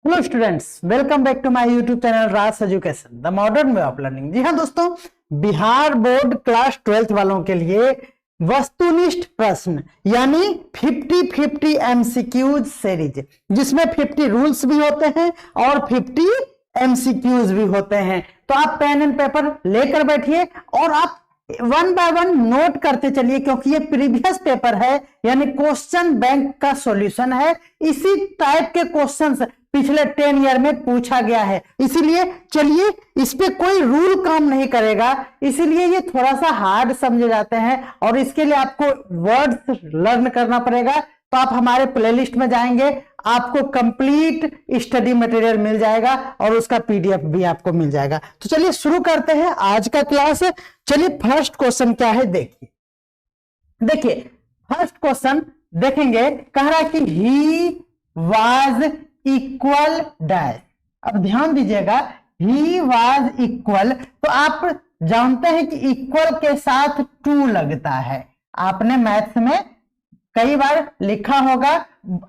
Hello students, welcome back to my YouTube channel Raj education the modern way of learning. जी हाँ दोस्तों, Bihar board class 12th वालों के लिए वस्तुनिष्ठ प्रश्न यानी 50-50 एमसीक्यूज सीरीज, जिसमें 50 रूल्स भी होते हैं और 50 एमसीक्यूज भी होते हैं। तो आप पेन एंड पेपर लेकर बैठिए और आप वन बाय वन नोट करते चलिए, क्योंकि ये प्रीवियस पेपर है यानी क्वेश्चन बैंक का सॉल्यूशन है। इसी टाइप के क्वेश्चंस पिछले 10 ईयर में पूछा गया है, इसीलिए चलिए इस पे कोई रूल काम नहीं करेगा, इसीलिए ये थोड़ा सा हार्ड समझे जाते हैं और इसके लिए आपको वर्ड्स लर्न करना पड़ेगा। तो आप हमारे प्लेलिस्ट में जाएंगे, आपको कंप्लीट स्टडी मटेरियल मिल जाएगा और उसका पीडीएफ भी आपको मिल जाएगा। तो चलिए शुरू करते हैं आज का क्लास। चलिए फर्स्ट क्वेश्चन क्या है देखिए फर्स्ट क्वेश्चन देखेंगे, कह रहा है कि ही वाज इक्वल डैश। अब ध्यान दीजिएगा, ही वाज इक्वल, तो आप जानते हैं कि इक्वल के साथ टू लगता है। आपने मैथ्स में कई बार लिखा होगा,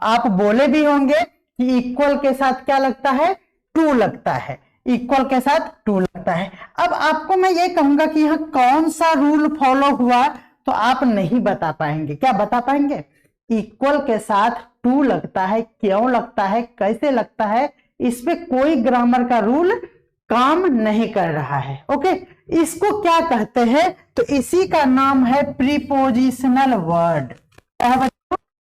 आप बोले भी होंगे कि इक्वल के साथ क्या लगता है, टू लगता है। इक्वल के साथ टू लगता है। अब आपको मैं ये कहूंगा कि यहाँ कौन सा रूल फॉलो हुआ, तो आप नहीं बता पाएंगे। क्या बता पाएंगे? इक्वल के साथ टू लगता है, क्यों लगता है, कैसे लगता है, इस पे कोई ग्रामर का रूल काम नहीं कर रहा है। ओके, इसको क्या कहते हैं? तो इसी का नाम है प्रीपोजिशनल वर्ड।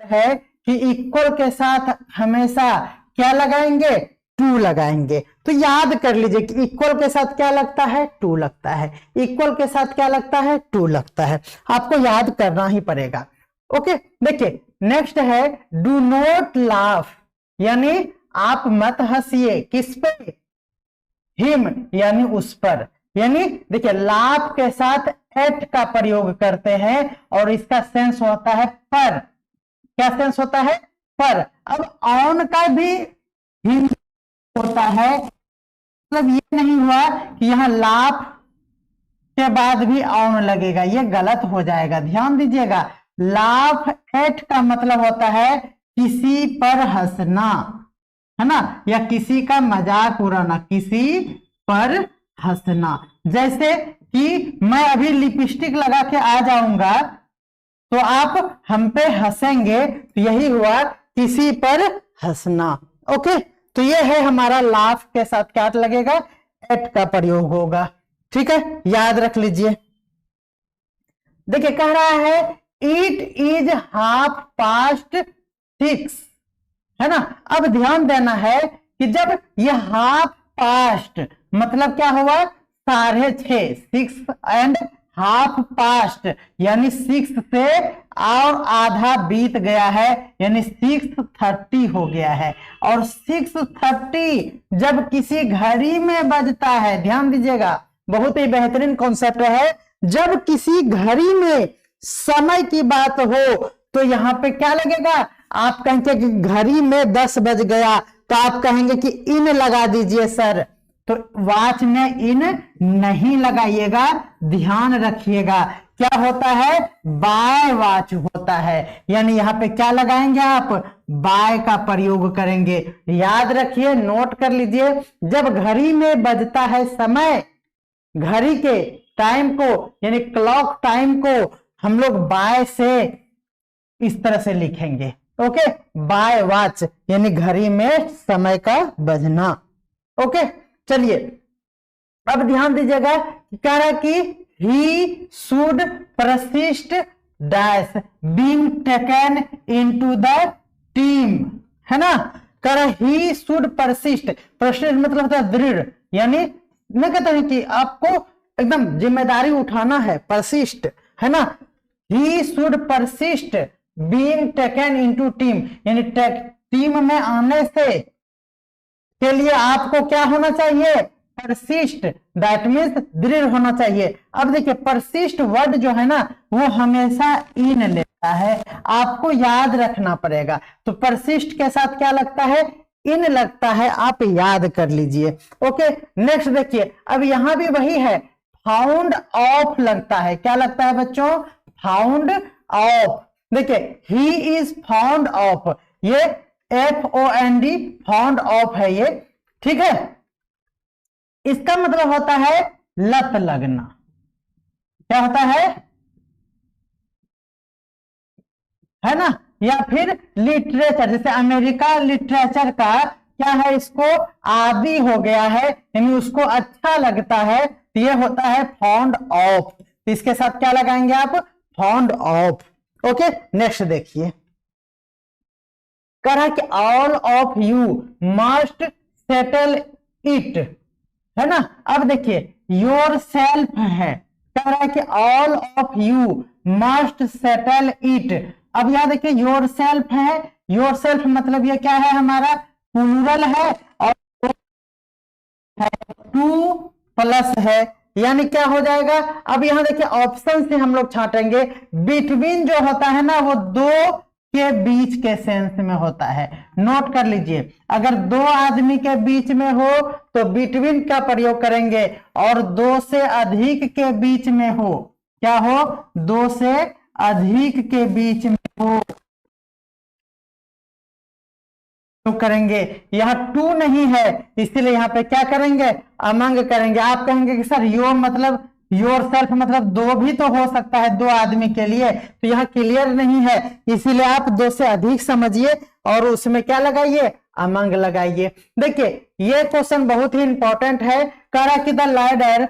है कि इक्वल के साथ हमेशा क्या लगाएंगे, टू लगाएंगे। तो याद कर लीजिए कि इक्वल के साथ क्या लगता है, टू लगता है। इक्वल के साथ क्या लगता है, टू लगता है। आपको याद करना ही पड़ेगा। ओके, देखिए नेक्स्ट है डू नॉट लाफ, यानी आप मत हंसिए। किस पे? हिम, यानी उस पर। यानी देखिए लाफ के साथ एट का प्रयोग करते हैं और इसका सेंस होता है पर। क्या सेंस होता है? पर। अब ऑन का भी हिंदी होता है, मतलब ये नहीं हुआ कि यहां लाफ के बाद भी ऑन लगेगा, ये गलत हो जाएगा। ध्यान दीजिएगा, लाफ एट का मतलब होता है किसी पर हंसना, है ना, या किसी का मजाक उड़ाना, किसी पर हंसना। जैसे कि मैं अभी लिपस्टिक लगा के आ जाऊंगा तो आप हम पे हंसेंगे, तो यही हुआ किसी पर हंसना। ओके, तो ये है हमारा लाफ के साथ क्या लगेगा, एट का प्रयोग होगा। ठीक है, याद रख लीजिए। देखिए कह रहा है इट इज हाफ पास्ट 6, है ना। अब ध्यान देना है कि जब यह हाफ पास्ट मतलब क्या हुआ, 6:30, 6 एंड हाफ पास्ट, यानी 6 से और आधा बीत गया है, यानी 6:30 हो गया है। और 6:30 जब किसी घड़ी में बजता है, ध्यान दीजिएगा, बहुत ही बेहतरीन कॉन्सेप्ट है। जब किसी घड़ी में समय की बात हो तो यहां पे क्या लगेगा, आप कहेंगे कि घड़ी में 10 बज गया, तो आप कहेंगे कि इन लगा दीजिए सर। तो वॉच में इन नहीं लगाइएगा, ध्यान रखिएगा। क्या होता है, बाय वॉच होता है, यानी यहां पे क्या लगाएंगे, आप बाय का प्रयोग करेंगे। याद रखिए, नोट कर लीजिए, जब घड़ी में बजता है समय, घड़ी के टाइम को यानी क्लॉक टाइम को हम लोग बाय से इस तरह से लिखेंगे। ओके, बाय वॉच यानी घड़ी में समय का बजना। ओके, चलिए अब ध्यान दीजिएगा, कह रहा कि he should persist dash being taken into the team, है ना। कह रहा ही शुड परसिस्ट, परसिस्ट मतलब होता है दृढ़, यानी मैं कहता हूं कि आपको एकदम जिम्मेदारी उठाना है, परसिस्ट, है ना। He should persist being taken into team, यानी टीम में आने से के लिए आपको क्या होना चाहिए, परसिस्ट, दैट मीन्स दृढ़ होना चाहिए। अब देखिए परसिस्ट वर्ड जो है ना वो हमेशा इन लेता है, आपको याद रखना पड़ेगा। तो परसिस्ट के साथ क्या लगता है, इन लगता है, आप याद कर लीजिए। ओके, नेक्स्ट देखिए, अब यहां भी वही है, फाउंड ऑफ लगता है। क्या लगता है बच्चों, फाउंड ऑफ। देखिए ही इज फाउंड ऑफ, ये FOND, फॉन्ड ऑफ है ये, ठीक है। इसका मतलब होता है लत लगना। क्या होता है ना। या फिर लिटरेचर, जैसे अमेरिका लिटरेचर का क्या है, इसको आदी हो गया है, यानी उसको अच्छा लगता है, तो ये होता है फॉन्ड ऑफ। तो इसके साथ क्या लगाएंगे आप, फॉन्ड ऑफ। ओके, नेक्स्ट देखिए, कह रहा है कि all of you must settle it, है ना। अब देखिए योर सेल्फ है, कह रहा है कि all of you must settle it. अब यहां देखिए योर सेल्फ है, योर सेल्फ मतलब ये क्या है, हमारा प्लूरल है और टू प्लस है, यानी क्या हो जाएगा। अब यहां देखिए ऑप्शन से हम लोग छांटेंगे, बिटवीन जो होता है ना वो दो के बीच के सेंस में होता है। नोट कर लीजिए, अगर दो आदमी के बीच में हो तो बिटवीन का प्रयोग करेंगे, और दो से अधिक के बीच में हो, क्या हो, दो से अधिक के बीच में हो तो करेंगे। यहाँ टू नहीं है इसीलिए यहाँ पे क्या करेंगे, अमंग करेंगे। आप कहेंगे कि सर योर मतलब, योर सेल्फ मतलब दो भी तो हो सकता है दो आदमी के लिए, तो यहाँ क्लियर नहीं है, इसीलिए आप दो से अधिक समझिए और उसमें क्या लगाइए, अमंग लगाइए। देखिए ये क्वेश्चन बहुत ही इंपॉर्टेंट है। कह रहा कि द लैडर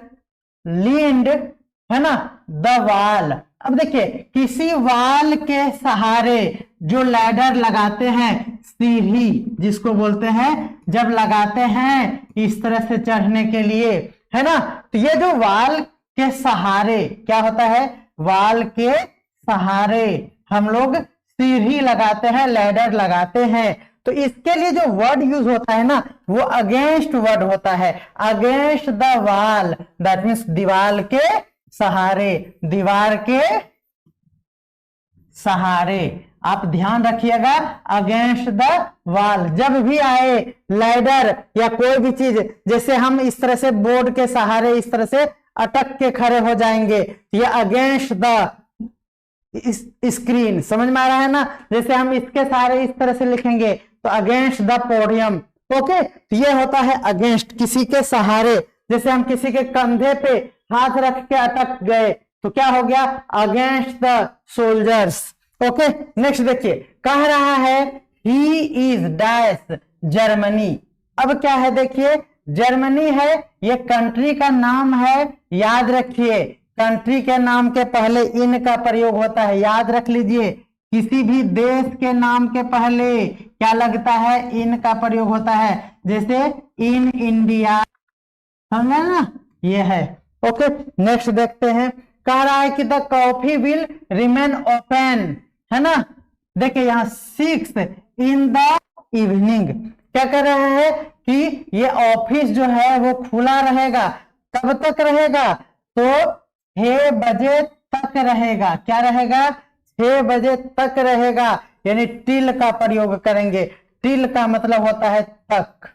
लीन्ड, है ना, द वाल। अब देखिए किसी वाल के सहारे जो लैडर लगाते हैं, सीढ़ी जिसको बोलते हैं, जब लगाते हैं इस तरह से चढ़ने के लिए, है ना, तो ये जो वाल के सहारे क्या होता है, वाल के सहारे हम लोग सीढ़ी लगाते हैं, लैडर लगाते हैं। तो इसके लिए जो वर्ड यूज होता है ना वो अगेंस्ट वर्ड होता है, अगेंस्ट द वाल, दैट मीन्स दीवार के सहारे, दीवार के सहारे। आप ध्यान रखिएगा, अगेंस्ट द वाल जब भी आए लैडर या कोई भी चीज, जैसे हम इस तरह से बोर्ड के सहारे इस तरह से अटक के खड़े हो जाएंगे, ये अगेंस्ट द स्क्रीन, समझ में आ रहा है ना। जैसे हम इसके सहारे इस तरह से लिखेंगे तो अगेंस्ट द पोडियम। ओके, तो ये होता है अगेंस्ट, किसी के सहारे। जैसे हम किसी के कंधे पे हाथ रख के अटक गए तो क्या हो गया, against the soldiers. Okay, next देखिए, कह रहा है ही इज डैश जर्मनी। अब क्या है, देखिए जर्मनी है, ये कंट्री का नाम है, याद रखिए कंट्री के नाम के पहले इन का प्रयोग होता है, याद रख लीजिए। किसी भी देश के नाम के पहले क्या लगता है, इन का प्रयोग होता है, जैसे इन इंडिया, समझे ना, ये है। ओके, नेक्स्ट देखते हैं, कह रहा है कि the coffee will remain open, है ना। देखिए यहाँ 6 इन द इवनिंग, क्या कर रहे हैं कि ये ऑफिस जो है वो खुला रहेगा, कब तक रहेगा, तो 6 बजे तक रहेगा। क्या रहेगा, 6 बजे तक रहेगा, यानी टिल का प्रयोग करेंगे। टिल का मतलब होता है तक।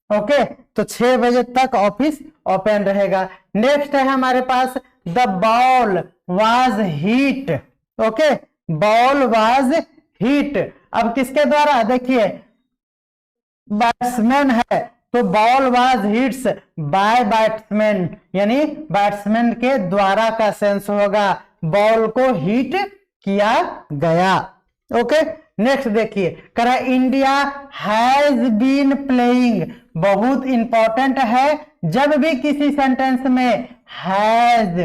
ओके, तो 6 बजे तक ऑफिस ओपन रहेगा। नेक्स्ट है हमारे पास, the ball was hit. Okay, ball was hit. अब किसके द्वारा, देखिए बैट्समैन है तो ball was hits by batsman, यानी बैट्समैन के द्वारा का सेंस होगा, बॉल को हिट किया गया। ओके, नेक्स्ट देखिए, कह इंडिया हैज बीन प्लेइंग। बहुत इंपॉर्टेंट है, जब भी किसी सेंटेंस में हैज,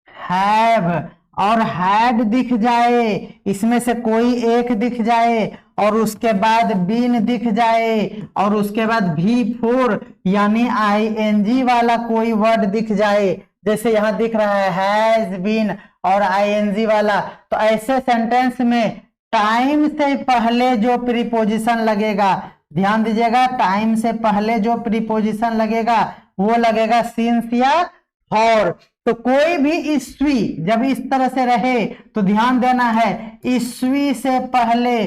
हैव और हैड दिख जाए, इसमें से कोई एक दिख जाए और उसके बाद बीन दिख जाए और उसके बाद V4 यानी ING वाला कोई वर्ड दिख जाए, जैसे यहां दिख रहा है हैज बीन और ING वाला, तो ऐसे सेंटेंस में टाइम से पहले जो प्रीपोजिशन लगेगा, ध्यान दीजिएगा, टाइम से पहले जो प्रीपोजिशन लगेगा वो लगेगा सिंस या फॉर। तो कोई भी ईस्वी जब इस तरह से रहे तो ध्यान देना है, ईस्वी से पहले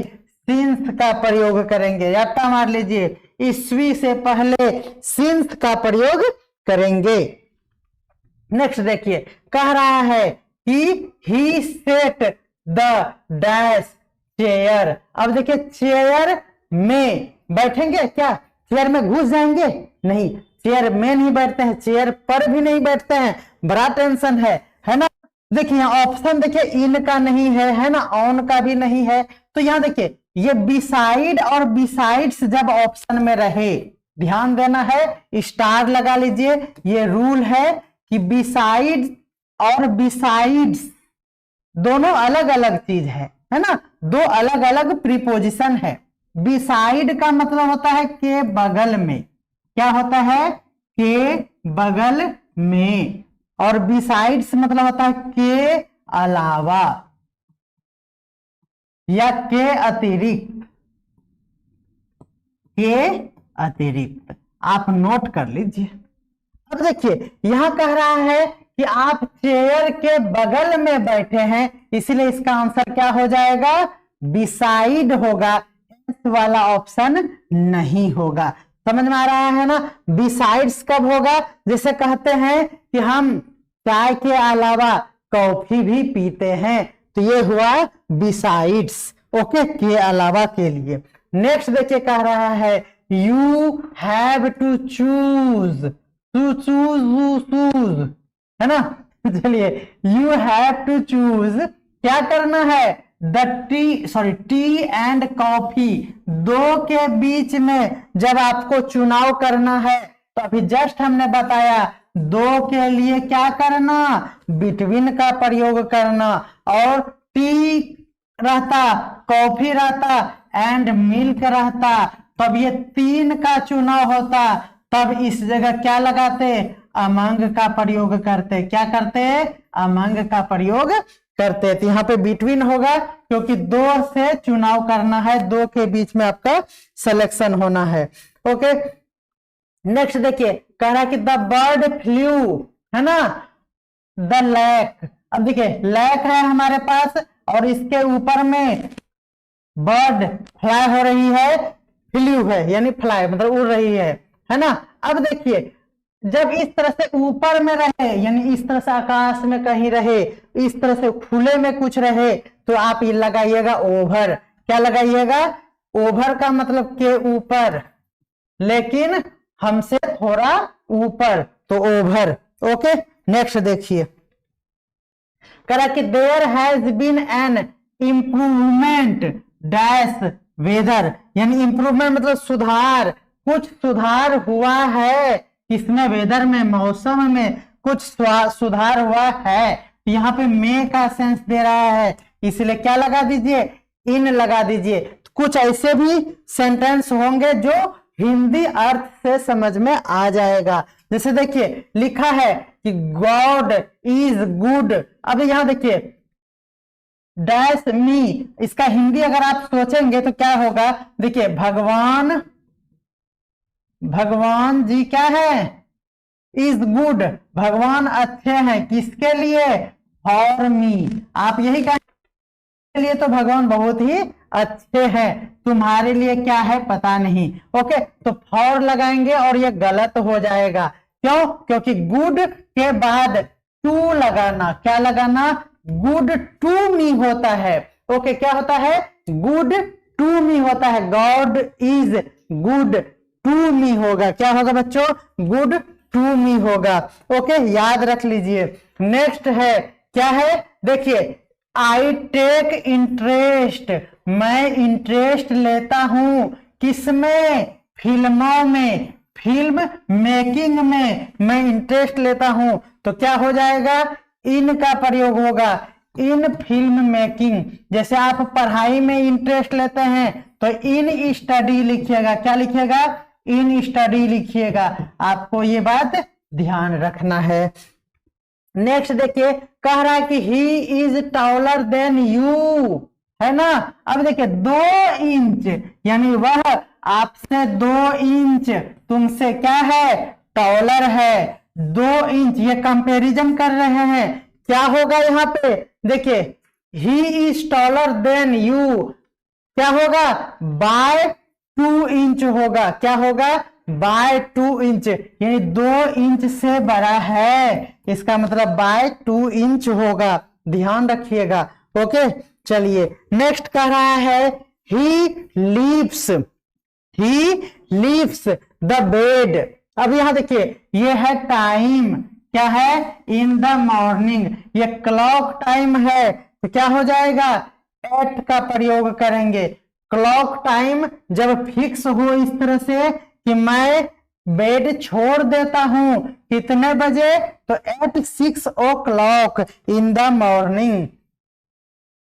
सिंस का प्रयोग करेंगे, रट्टा मार लीजिए, ईस्वी से पहले सिंस का प्रयोग करेंगे। नेक्स्ट देखिए, कह रहा है कि ही सेट द डैश चेयर। अब देखिए चेयर में बैठेंगे क्या, चेयर में घुस जाएंगे, नहीं, चेयर में नहीं बैठते हैं, चेयर पर भी नहीं बैठते हैं, बड़ा टेंशन है ना। देखिए यहाँ ऑप्शन देखिए इन का नहीं है ना, ऑन का भी नहीं है। तो यहाँ देखिए ये बिसाइड और बिसाइड्स जब ऑप्शन में रहे, ध्यान देना है, स्टार लगा लीजिए। ये रूल है कि बिसाइड और बिसाइड्स दोनों अलग अलग चीज है ना, दो अलग अलग प्रीपोजिशन है। बिसाइड का मतलब होता है के बगल में, क्या होता है, के बगल में, और बिसाइड्स मतलब होता है के अलावा या के अतिरिक्त, के अतिरिक्त। आप नोट कर लीजिए। अब देखिए यहां कह रहा है कि आप चेयर के बगल में बैठे हैं, इसलिए इसका आंसर क्या हो जाएगा, बिसाइड होगा, वाला ऑप्शन नहीं होगा। समझ में आ रहा है ना। बिसाइड्स कब होगा, जैसे कहते हैं कि हम चाय के अलावा कॉफी भी पीते हैं, तो ये हुआ बिसाइड्स, ओके, के अलावा के लिए। नेक्स्ट देखिए कह रहा है you have to choose, to choose है ना। चलिए यू हैव टू चूज, क्या करना है, टी एंड कॉफी, दो के बीच में जब आपको चुनाव करना है, तो अभी जस्ट हमने बताया दो के लिए क्या करना, बिटवीन का प्रयोग करना, और टी रहता, कॉफी रहता, एंड मिल्क रहता, तब ये तीन का चुनाव होता, तब इस जगह क्या लगाते, अमंग का प्रयोग करते, क्या करते, अमंग का प्रयोग करते। तो यहाँ पे बिटवीन होगा क्योंकि दो से चुनाव करना है, दो के बीच में आपका सिलेक्शन होना है, ओके। नेक्स्ट देखिए कह रहा है कि द बर्ड फ्लू, है ना, द लैक। अब देखिए लैक है हमारे पास और इसके ऊपर में बर्ड फ्लाई हो रही है, फ्लू है यानी फ्लाई मतलब उड़ रही है ना। अब देखिए जब इस तरह से ऊपर में रहे, यानी इस तरह से आकाश में कहीं रहे, इस तरह से खुले में कुछ रहे, तो आप ये लगाइएगा ओवर। क्या लगाइएगा, ओवर का मतलब के ऊपर, लेकिन हमसे थोड़ा ऊपर, तो ओवर, ओके। नेक्स्ट देखिए करा कि there has been an improvement dash weather, यानी इंप्रूवमेंट मतलब सुधार, कुछ सुधार हुआ है किसमें, वेदर में, मौसम में कुछ सुधार हुआ है। यहाँ पे मे का सेंस दे रहा है, इसलिए क्या लगा दीजिए, इन लगा दीजिए। कुछ ऐसे भी सेंटेंस होंगे जो हिंदी अर्थ से समझ में आ जाएगा। जैसे देखिए लिखा है कि गॉड इज गुड। अब यहाँ देखिए डैश मी, इसका हिंदी अगर आप सोचेंगे तो क्या होगा, देखिए भगवान, भगवान जी क्या है, इज गुड, भगवान अच्छे हैं, किसके लिए, फॉर मी। आप यही कहेंगे लिए तो भगवान बहुत ही अच्छे हैं, तुम्हारे लिए क्या है पता नहीं, ओके। तो फॉर लगाएंगे और ये गलत हो जाएगा, क्यों, क्योंकि गुड के बाद टू लगाना, क्या लगाना, गुड टू मी होता है, ओके। क्या होता है, गुड टू मी होता है, God is good to me होगा, क्या होगा बच्चों, गुड टू मी होगा, ओके, याद रख लीजिए। नेक्स्ट है क्या है, देखिए आई टेक इंटरेस्ट, मैं इंटरेस्ट लेता हूं किसमें, फिल्मों में, फिल्म मेकिंग में मैं इंटरेस्ट लेता हूं, तो क्या हो जाएगा, इन का प्रयोग होगा, इन फिल्म मेकिंग। जैसे आप पढ़ाई में इंटरेस्ट लेते हैं तो इन स्टडी लिखिएगा, क्या लिखिएगा, इन स्टडी लिखिएगा, आपको ये बात ध्यान रखना है। नेक्स्ट देखिए कह रहा है कि he is taller than you, है ना। अब देखिए 2 इंच, यानी वह आपसे 2 इंच तुमसे क्या है, टॉलर है, 2 इंच, ये कंपैरिजन कर रहे हैं। क्या होगा यहाँ पे, देखिए he is taller than you, क्या होगा, बाय 2 इंच होगा, क्या होगा, बाय 2 इंच, यानी 2 इंच से बड़ा है, इसका मतलब बाय 2 इंच होगा, ध्यान रखिएगा, ओके। चलिए नेक्स्ट कह रहा है ही लीव्स द बेड। अब यहां देखिए ये है टाइम, क्या है, इन द मॉर्निंग, ये क्लॉक टाइम है तो क्या हो जाएगा, एट का प्रयोग करेंगे। क्लॉक टाइम जब फिक्स हो इस तरह से कि मैं बेड छोड़ देता हूं कितने बजे, तो at 6 o'clock in the morning.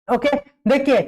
Okay देखिए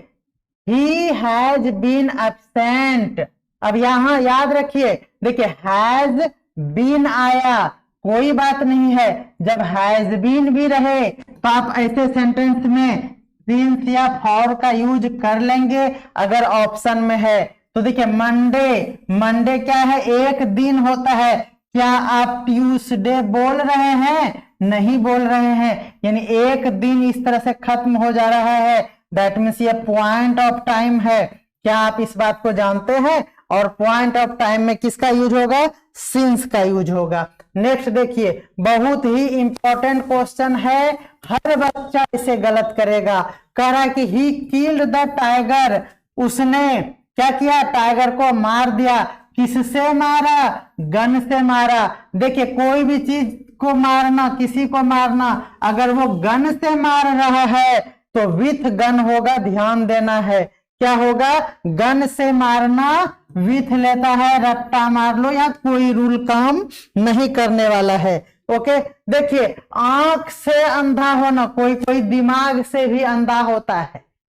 ही हैज बीन एब्सेंट। अब यहां याद रखिए, देखिए हैज बीन आया कोई बात नहीं है, जब हैज बीन भी रहे तो आप ऐसे सेंटेंस में सिंस या फॉर का यूज कर लेंगे अगर ऑप्शन में है। तो देखिए मंडे क्या है, एक दिन होता है। क्या आप ट्यूसडे बोल रहे हैं, नहीं बोल रहे हैं, यानी एक दिन इस तरह से खत्म हो जा रहा है, दैट मीन्स ये पॉइंट ऑफ टाइम है। क्या आप इस बात को जानते हैं? और पॉइंट ऑफ टाइम में किसका यूज होगा, सिंस का यूज होगा। नेक्स्ट देखिए बहुत ही इंपॉर्टेंट क्वेश्चन है, हर बच्चा इसे गलत करेगा। कह रहा है कि ही किल्ड द टाइगर, उसने क्या किया, टाइगर को मार दिया। किससे मारा, गन से मारा। देखिए कोई भी चीज को मारना, किसी को मारना, अगर वो गन से मार रहा है तो विथ गन होगा, ध्यान देना है। क्या होगा, गन से मारना विथ लेता है, रट्टा मार लो, यहाँ कोई रूल काम नहीं करने वाला है। ओके देखिए आंख से अंधा होना, कोई दिमाग से भी अंधा होता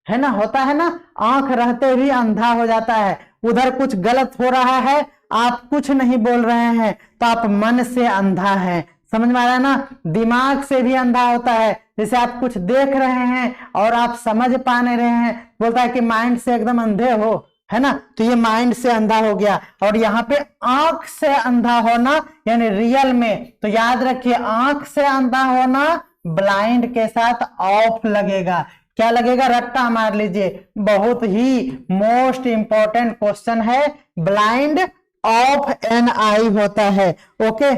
है ना, होता है ना, आंख रहते भी अंधा हो जाता है। उधर कुछ गलत हो रहा है, आप कुछ नहीं बोल रहे हैं तो आप मन से अंधा है, समझ में आ रहा है ना। दिमाग से भी अंधा होता है, जैसे आप कुछ देख रहे हैं और आप समझ पा नहीं रहे हैं, बोलता है कि माइंड से एकदम अंधे हो, है ना, तो ये माइंड से अंधा हो गया। और यहाँ पे आंख से अंधा होना यानी रियल में, तो याद रखिए आंख से अंधा होना ब्लाइंड के साथ ऑफ लगेगा। क्या लगेगा, रट्टा मार लीजिए। बहुत ही मोस्ट इंपॉर्टेंट क्वेश्चन है, ब्लाइंड ऑफ एन आई होता है। ओके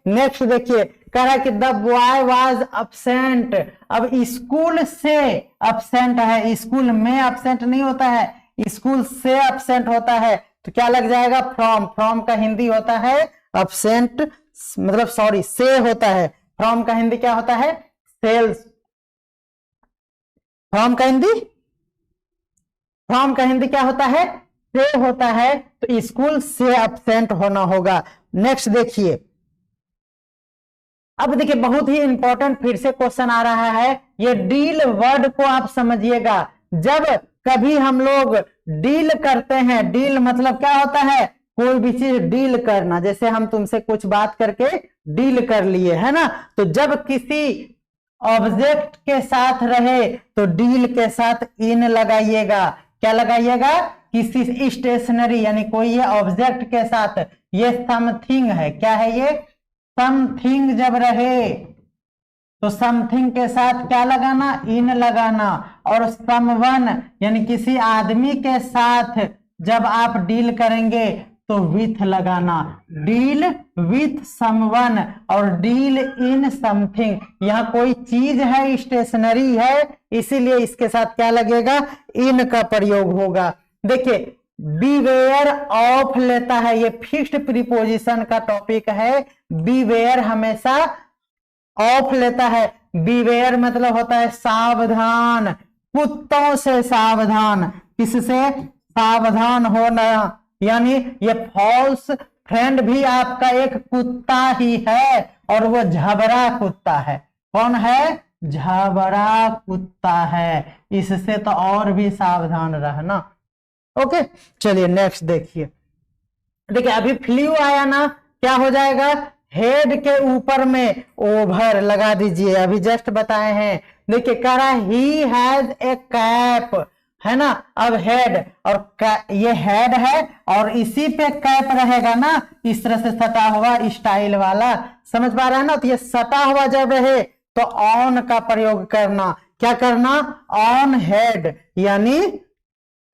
नेक्स्ट देखिए कह रहा है कि द बॉय वाज अब्सेंट। अब स्कूल से अब्सेंट है, स्कूल में अब्सेंट नहीं होता है, स्कूल से अब्सेंट होता है, तो क्या लग जाएगा, फ्रॉम का हिंदी होता है अब्सेंट, मतलब सॉरी से होता है, फ्रॉम का हिंदी क्या होता है, सेल्स। फ्रॉम का हिंदी क्या होता है, से होता है, तो स्कूल से अब्सेंट होना होगा। नेक्स्ट देखिए, अब देखिए बहुत ही इंपॉर्टेंट फिर से क्वेश्चन आ रहा है, ये डील वर्ड को आप समझिएगा। जब कभी हम लोग डील करते हैं, डील मतलब क्या होता है, कोई भी चीज डील करना, जैसे हम तुमसे कुछ बात करके डील कर लिए, है ना, तो जब किसी ऑब्जेक्ट के साथ रहे तो डील के साथ इन लगाइएगा। क्या लगाइएगा, किसी स्टेशनरी यानी कोई ये ऑब्जेक्ट के साथ, ये समथिंग है, क्या है ये, समथिंग जब रहे तो समथिंग के साथ क्या लगाना, इन लगाना। और समवन यानी किसी आदमी के साथ जब आप डील करेंगे तो विथ लगाना, डील विथ समवन और डील इन समथिंग। यहाँ कोई चीज है, स्टेशनरी है, इसीलिए इसके साथ क्या लगेगा, इन का प्रयोग होगा। देखिए बीवेयर ऑफ लेता है, ये फिक्स्ड प्रीपोजिशन का टॉपिक है। बीवेयर हमेशा ऑफ लेता है। बीवेयर मतलब होता है सावधान, कुत्तों से सावधान, किससे, सावधान होना। यानी ये फॉल्स फ्रेंड भी आपका एक कुत्ता ही है और वो झबरा कुत्ता है। कौन है, झबरा कुत्ता है, इससे तो और भी सावधान रहना। ओके चलिए नेक्स्ट देखिए, देखिए अभी फ्लू आया ना, क्या हो जाएगा, हेड के ऊपर में ओवर लगा दीजिए, अभी जस्ट बताए हैं। देखिए कह रहा ही हैज ए कैप, है ना, अब हेड और ये हेड है और इसी पे कैप रहेगा ना, इस तरह से सटा हुआ स्टाइल वाला, समझ पा रहे हैं ना। तो ये सटा हुआ जब रहे तो ऑन का प्रयोग करना, क्या करना, ऑन हेड, यानी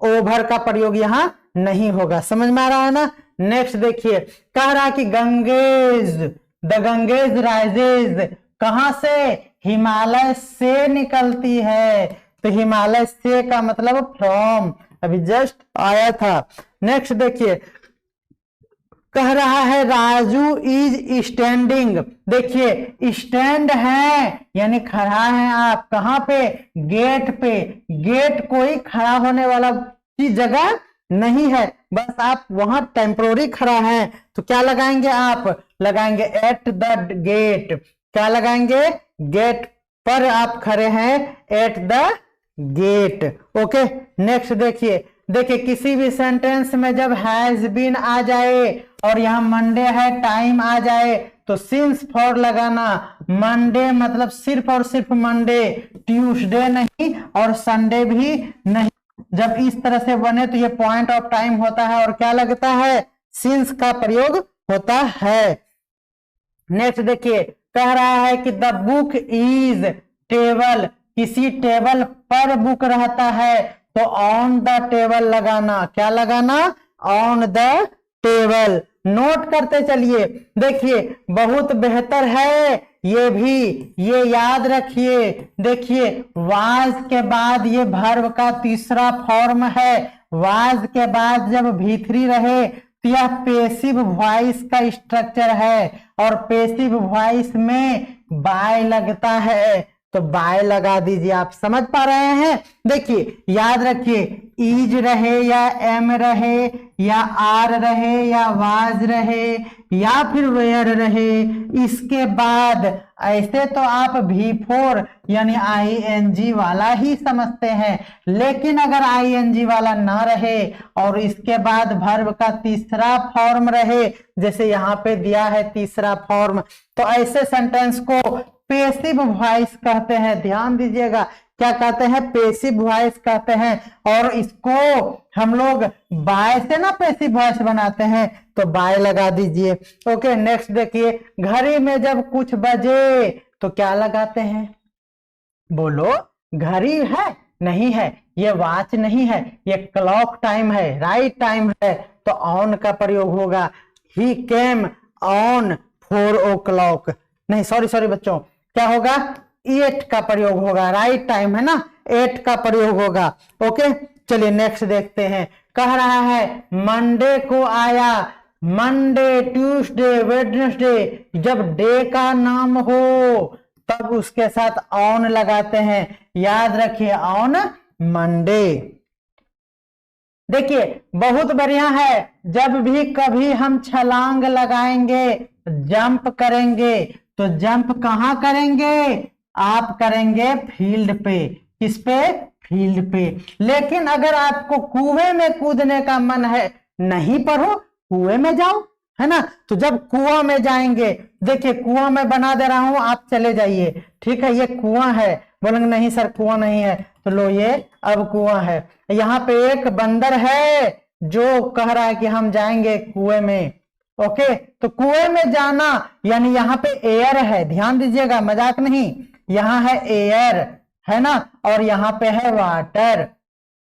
ओवर का प्रयोग यहां नहीं होगा, समझ में आ रहा है ना। नेक्स्ट देखिए कह रहा कि गंगेज, द गंगेज राइजेज, कहां से, हिमालय से निकलती है। तो हिमालय से का मतलब फ्रॉम, अभी जस्ट आया था। नेक्स्ट देखिए, कह रहा है राजू इज स्टैंडिंग। देखिए स्टैंड है यानी खड़ा है आप कहां पे, गेट पे। गेट कोई खड़ा होने वाला की जगह नहीं है, बस आप वहां टेम्पोररी खड़ा है तो क्या लगाएंगे, आप लगाएंगे एट द गेट। क्या लगाएंगे, गेट पर आप खड़े हैं, at the gate. Okay next देखिए, देखिए किसी भी सेंटेंस में जब हैज बीन आ जाए और यहाँ मंडे है टाइम आ जाए तो सिंस फॉर लगाना। मंडे मतलब सिर्फ और सिर्फ मंडे, ट्यूसडे नहीं और संडे भी नहीं। जब इस तरह से बने तो ये पॉइंट ऑफ टाइम होता है और क्या लगता है, सिंस का प्रयोग होता है। नेक्स्ट देखिए, कह रहा है कि द बुक इज टेबल, किसी टेबल पर बुक रहता है तो ऑन द टेबल लगाना। क्या लगाना, ऑन द टेबल। नोट करते चलिए, देखिए बहुत बेहतर है ये भी, ये याद रखिए। देखिए वाज के बाद ये वर्ब का तीसरा फॉर्म है। वाज के बाद जब V3 रहे तो यह पेसिव वॉइस का स्ट्रक्चर है और पेसिव वॉइस में बाय लगता है तो बाय लगा दीजिए। आप समझ पा रहे हैं। देखिए याद रखिए, इज रहे या एम रहे या आर रहे या वाज रहे या फिर वेयर रहे, इसके बाद ऐसे तो आप V4 यानी ING वाला ही समझते हैं, लेकिन अगर ING वाला ना रहे और इसके बाद वर्ब का तीसरा फॉर्म रहे, जैसे यहाँ पे दिया है तीसरा फॉर्म, तो ऐसे सेंटेंस को पेसिव वॉइस कहते हैं। ध्यान दीजिएगा, क्या कहते हैं, पेसिव वॉइस कहते हैं। और इसको हम लोग बाय से ना पेसिव वॉइस बनाते हैं तो बाय लगा दीजिए। ओके नेक्स्ट देखिए, घड़ी में जब कुछ बजे तो क्या लगाते हैं, बोलो, घड़ी है नहीं है, ये वॉच नहीं है, ये क्लॉक टाइम है, राइट टाइम है तो ऑन का प्रयोग होगा। ही केम ऑन 4 o'clock, नहीं सॉरी बच्चों, क्या होगा, 8 का प्रयोग होगा, राइट टाइम है ना, 8 का प्रयोग होगा। ओके चलिए नेक्स्ट देखते हैं। कह रहा है मंडे को आया, मंडे ट्यूसडे वेडनेसडे, जब डे का नाम हो तब उसके साथ ऑन लगाते हैं। याद रखिए ऑन मंडे। देखिए बहुत बढ़िया है, जब भी कभी हम छलांग लगाएंगे, जंप करेंगे तो जंप कहां करेंगे, आप करेंगे फील्ड पे। किस पे, फील्ड पे। लेकिन अगर आपको कुएं में कूदने का मन है, नहीं पढ़ो कुएं में जाओ, है ना, तो जब कुआं में जाएंगे, देखिए कुआं में बना दे रहा हूं, आप चले जाइए, ठीक है, ये कुआं है, बोलेंगे नहीं सर कुआं नहीं है, तो लो ये अब कुआं है। यहाँ पे एक बंदर है जो कह रहा है कि हम जाएंगे कुएं में। ओके तो कुएं में जाना यानी यहाँ पे एयर है, ध्यान दीजिएगा, मजाक नहीं, यहाँ है एयर, है ना, और यहाँ पे है वाटर,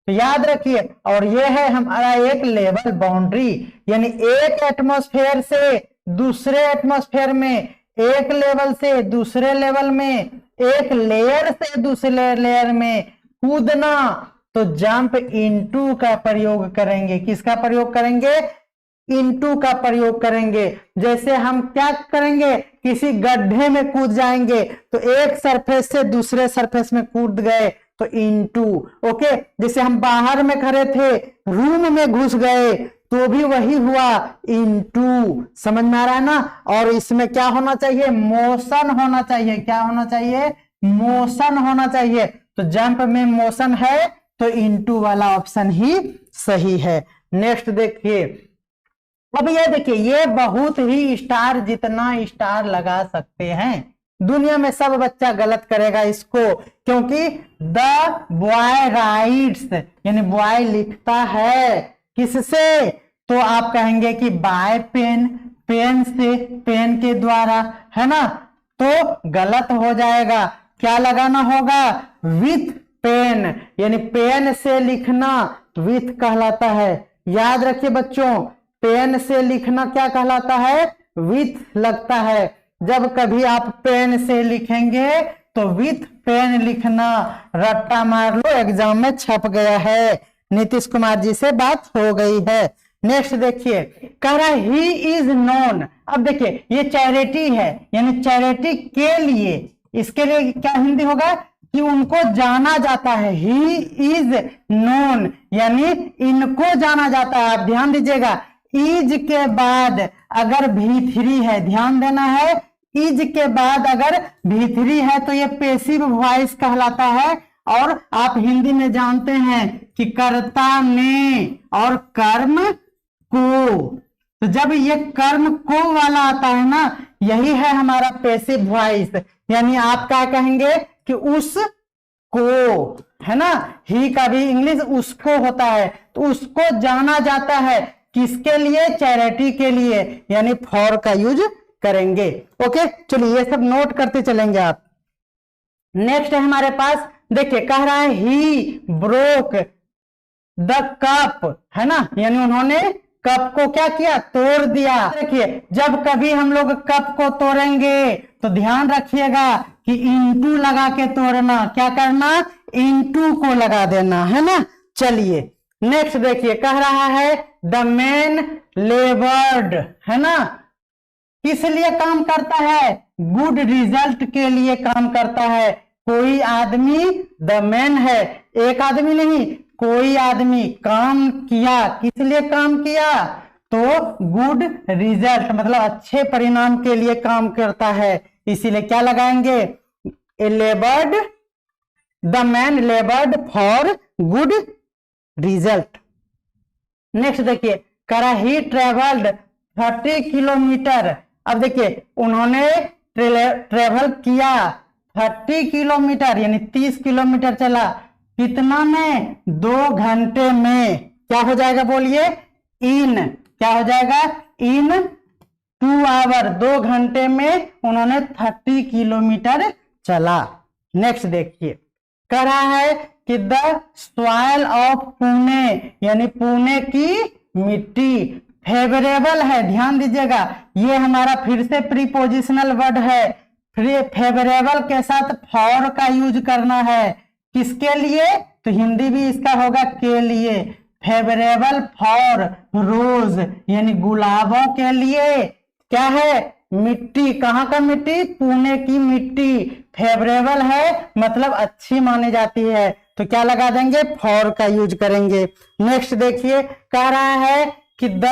तो याद रखिए। और ये है हमारा एक लेवल बाउंड्री, यानी एक एटमॉस्फेयर से दूसरे एटमॉस्फेयर में, एक लेवल से दूसरे लेवल में, एक लेयर से दूसरे लेयर में कूदना, तो जंप इनटू का प्रयोग करेंगे। किसका प्रयोग करेंगे, इनटू का प्रयोग करेंगे। जैसे हम क्या करेंगे, किसी गड्ढे में कूद जाएंगे तो एक सरफेस से दूसरे सरफेस में कूद गए तो इनटू। ओके जैसे हम बाहर में खड़े थे, रूम में घुस गए तो भी वही हुआ, इनटू। समझ में आ रहा है ना। और इसमें क्या होना चाहिए, मोशन होना चाहिए। क्या होना चाहिए, मोशन होना चाहिए। तो जंप में मोशन है तो इनटू वाला ऑप्शन ही सही है। नेक्स्ट देखिए, अब ये देखिए, ये बहुत ही स्टार, जितना स्टार लगा सकते हैं दुनिया में सब बच्चा गलत करेगा इसको, क्योंकि द बॉय राइट्स यानी बॉय लिखता है, किससे, तो आप कहेंगे कि बाय पेन, पेन से, पेन के द्वारा, है ना, तो गलत हो जाएगा। क्या लगाना होगा, विथ पेन, यानी पेन से लिखना विथ कहलाता है। याद रखिए बच्चों, पेन से लिखना क्या कहलाता है, विथ लगता है। जब कभी आप पेन से लिखेंगे तो विथ पेन लिखना, रट्टा मार लो, एग्जाम में छप गया है। नीतीश कुमार जी से बात हो गई है। नेक्स्ट देखिए, कह रहा है ही इज नोन। अब देखिए ये चैरिटी है, यानी चैरिटी के लिए, इसके लिए क्या हिंदी होगा कि उनको जाना जाता है। ही इज नोन यानी इनको जाना जाता है। आप ध्यान दीजिएगा, इज के बाद अगर भी3 है, ध्यान देना है, इज के बाद अगर भी3 है तो ये पैसिव वॉइस कहलाता है। और आप हिंदी में जानते हैं कि कर्ता ने और कर्म को, तो जब ये कर्म को वाला आता है ना, यही है हमारा पैसिव वॉइस। यानी आप क्या कहेंगे कि उसको, है ना, ही का भी इंग्लिश उसको होता है, तो उसको जाना जाता है किसके लिए, चैरिटी के लिए, यानी फॉर का यूज करेंगे। ओके, चलिए ये सब नोट करते चलेंगे आप। नेक्स्ट है हमारे पास, देखिए कह रहा है ही ब्रोक द कप, है ना, यानी उन्होंने कप को क्या किया, तोड़ दिया। देखिए जब कभी हम लोग कप को तोड़ेंगे तो ध्यान रखिएगा कि इंटू लगा के तोड़ना, क्या करना, इंटू को लगा देना, है ना। चलिए नेक्स्ट देखिए, कह रहा है द मैन लेबर्ड, है ना, किस लिए काम करता है, गुड रिजल्ट के लिए काम करता है। कोई आदमी, द मैन है, एक आदमी नहीं, कोई आदमी काम किया, किस लिए काम किया, तो गुड रिजल्ट मतलब अच्छे परिणाम के लिए काम करता है, इसीलिए क्या लगाएंगे, लेबर्ड, the man लेबर्ड for good result. Next देखिए, करा ही ट्रेवल्ड 30 किलोमीटर। अब देखिए उन्होंने ट्रेवल किया 30 किलोमीटर यानी 30 किलोमीटर चला, कितना में, 2 घंटे में। क्या हो जाएगा बोलिए, इन, क्या हो जाएगा, इन 2 आवर, 2 घंटे में उन्होंने 30 किलोमीटर चला। नेक्स्ट देखिए, कह रहा है कि द सॉइल ऑफ पुणे यानी पुणे की मिट्टी फेवरेबल है। ध्यान दीजिएगा, ये हमारा फिर से प्रीपोजिशनल वर्ड है। फेवरेबल के साथ फॉर का यूज करना है, किसके लिए, तो हिंदी भी इसका होगा के लिए। फेवरेबल फॉर रोज यानी गुलाबों के लिए, क्या है, मिट्टी, कहाँ का मिट्टी, पुणे की मिट्टी फेवरेबल है मतलब अच्छी मानी जाती है, तो क्या लगा देंगे, फॉर का यूज करेंगे। नेक्स्ट देखिए, कह रहा है कि द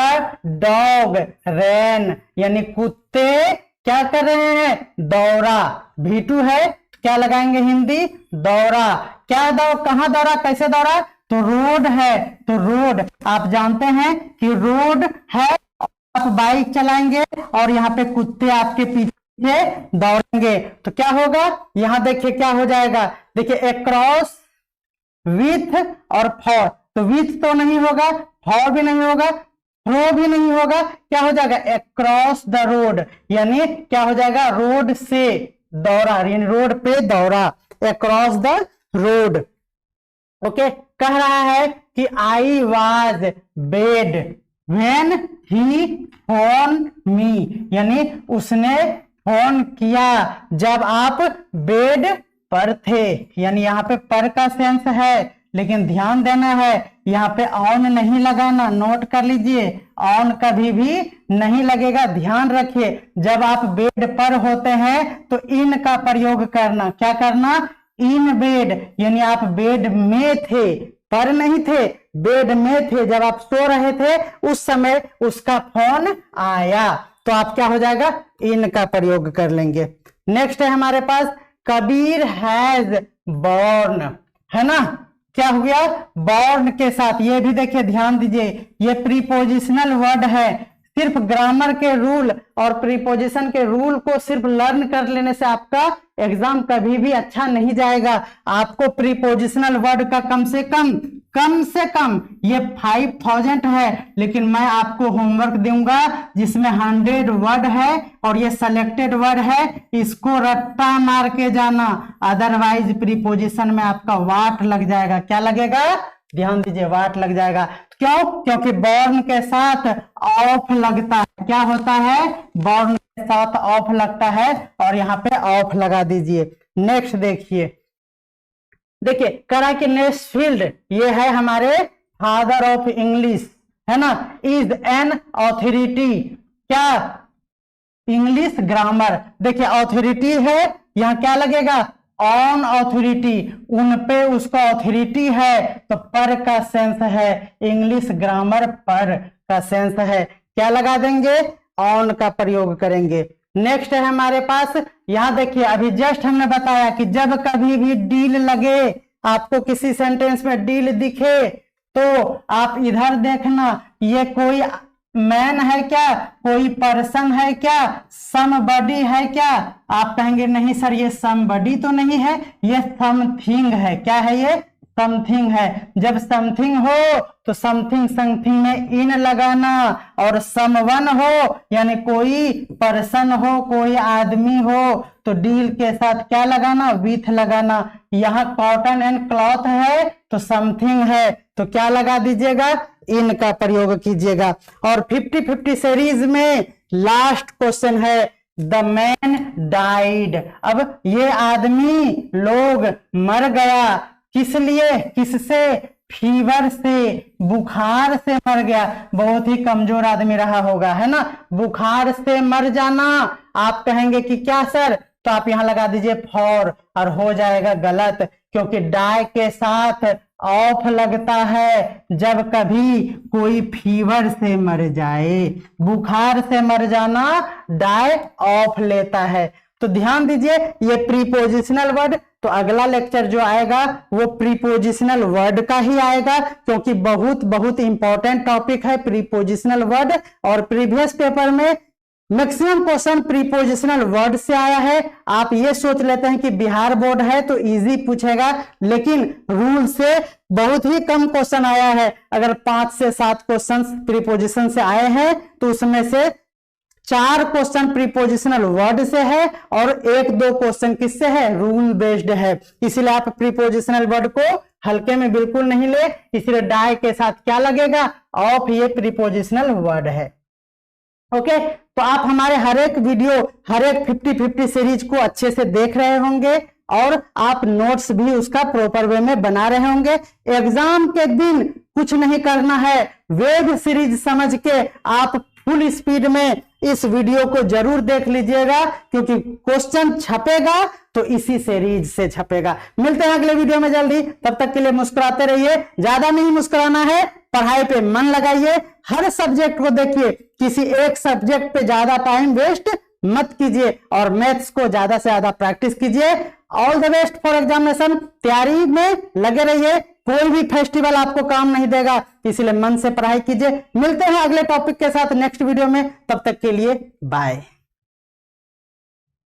डॉग रैन यानी कुत्ते क्या कर रहे हैं, दौड़ा, भी2 है, क्या लगाएंगे हिंदी, दौड़ा। क्या कहाँ दौड़ा, कैसे दौड़ा, तो रोड है, तो रोड आप जानते हैं कि रोड है, आप बाइक चलाएंगे और यहाँ पे कुत्ते आपके पीछे दौड़ेंगे तो क्या होगा, यहाँ देखिए क्या हो जाएगा, देखिए अक्रॉस, विथ और फॉर, तो विथ तो नहीं होगा, फॉर भी नहीं होगा, थ्रो भी नहीं होगा, क्या हो जाएगा, अक्रॉस द रोड यानी क्या हो जाएगा, रोड से दौड़ा यानी रोड पे दौड़ा, अक्रॉस द रोड। ओके, कह रहा है कि I was bed when he phone me यानी उसने फोन किया जब आप बेड पर थे, यानी यहाँ पे पर का सेंस है, लेकिन ध्यान देना है यहाँ पे ऑन नहीं लगाना, नोट कर लीजिए, ऑन कभी भी नहीं लगेगा। ध्यान रखिए जब आप बेड पर होते हैं तो इन का प्रयोग करना, क्या करना, इन बेड यानी आप बेड में थे, पर नहीं थे, बेड में थे, जब आप सो रहे थे उस समय उसका फोन आया, तो आप क्या हो जाएगा, इन का प्रयोग कर लेंगे। नेक्स्ट है हमारे पास कबीर हैज बॉर्न, है ना, क्या हो गया, बॉर्न के साथ, ये भी देखिए ध्यान दीजिए, ये प्रीपोजिशनल वर्ड है। सिर्फ ग्रामर के रूल और प्रीपोजिशन के रूल को सिर्फ लर्न कर लेने से आपका एग्जाम कभी भी अच्छा नहीं जाएगा। आपको प्रीपोजिशनल वर्ड का कम से कम ये 5000 है, लेकिन मैं आपको होमवर्क दूंगा जिसमें 100 वर्ड है और ये सेलेक्टेड वर्ड है, इसको रट्टा मार के जाना, अदरवाइज प्रीपोजिशन में आपका वाट लग जाएगा। क्या लगेगा, ध्यान दीजिए, वाट लग जाएगा। क्यों, क्योंकि बॉर्न के साथ ऑफ लगता है, क्या होता है, बॉर्न के साथ ऑफ लगता है और यहाँ पे ऑफ लगा दीजिए। नेक्स्ट देखिए, देखिए करा कि नेस्फील्ड ये है हमारे फादर ऑफ इंग्लिश, है ना, इज एन ऑथोरिटी, क्या, इंग्लिश ग्रामर। देखिए ऑथोरिटी है, यहाँ क्या लगेगा, ऑन ऑथोरिटी, उन पे उसका ऑथोरिटी है, तो पर का सेंस है, इंग्लिश ग्रामर पर का सेंस है, क्या लगा देंगे, ऑन का प्रयोग करेंगे। नेक्स्ट है हमारे पास, यहां देखिए अभी जस्ट हमने बताया कि जब कभी भी डील लगे, आपको किसी सेंटेंस में डील दिखे तो आप इधर देखना, ये कोई मैन है क्या, कोई पर्सन है क्या, समबडी है क्या, आप कहेंगे नहीं सर ये समबडी तो नहीं है, ये समथिंग है, क्या है ये, समथिंग है। जब समथिंग हो तो समथिंग समथिंग में इन लगाना, और समवन हो यानी कोई पर्सन हो, कोई आदमी हो, तो डील के साथ क्या लगाना, विथ लगाना। यहाँ कॉटन एंड क्लॉथ है तो समथिंग है, तो क्या लगा दीजिएगा, इन का प्रयोग कीजिएगा। और 50-50 सीरीज में लास्ट क्वेश्चन है, द मैन डाइड। अब ये आदमी लोग मर गया, किस लिए, किससे, फीवर से, बुखार से मर गया, बहुत ही कमजोर आदमी रहा होगा, है ना, बुखार से मर जाना। आप कहेंगे कि क्या सर, तो आप यहां लगा दीजिए फॉर, और हो जाएगा गलत, क्योंकि डाई के साथ ऑफ लगता है जब कभी कोई फीवर से मर जाए, बुखार से मर जाना डाई ऑफ लेता है। तो ध्यान दीजिए ये प्रीपोजिशनल वर्ड, तो अगला लेक्चर जो आएगा वो प्रीपोजिशनल वर्ड का ही आएगा, क्योंकि बहुत बहुत इंपॉर्टेंट टॉपिक है प्रीपोजिशनल वर्ड। और प्रीवियस पेपर में मैक्सिमम क्वेश्चन प्रीपोजिशनल वर्ड से आया है। आप ये सोच लेते हैं कि बिहार बोर्ड है तो इजी पूछेगा, लेकिन रूल से बहुत ही कम क्वेश्चन आया है। अगर 5 से 7 क्वेश्चन प्रीपोजिशन से आए हैं तो उसमें से 4 क्वेश्चन प्रीपोजिशनल वर्ड से है और 1-2 क्वेश्चन किससे है, रूल बेस्ड है। इसलिए आप प्रीपोजिशनल वर्ड को हल्के में बिल्कुल नहीं ले, इसलिए डाई के साथ क्या लगेगा, ऑफ, ये प्रीपोजिशनल वर्ड है। ओके, तो आप हमारे हर एक वीडियो, हर एक 50-50 सीरीज को अच्छे से देख रहे होंगे और आप नोट्स भी उसका प्रॉपर वे में बना रहे होंगे। एग्जाम के दिन कुछ नहीं करना है, वेब सीरीज समझ के आप फुल स्पीड में इस वीडियो को जरूर देख लीजिएगा, क्योंकि क्वेश्चन छपेगा तो इसी सीरीज से छपेगा। मिलते हैं अगले वीडियो में जल्दी, तब तक के लिए मुस्कुराते रहिए, ज्यादा नहीं मुस्कुराना है, पढ़ाई पे मन लगाइए, हर सब्जेक्ट को देखिए, किसी एक सब्जेक्ट पे ज्यादा टाइम वेस्ट मत कीजिए और मैथ्स को ज्यादा से ज्यादा प्रैक्टिस कीजिए। All the best for examination, तैयारी में लगे रहिए, कोई भी फेस्टिवल आपको काम नहीं देगा, इसलिए मन से पढ़ाई कीजिए। मिलते हैं अगले टॉपिक के साथ नेक्स्ट वीडियो में, तब तक के लिए बाय।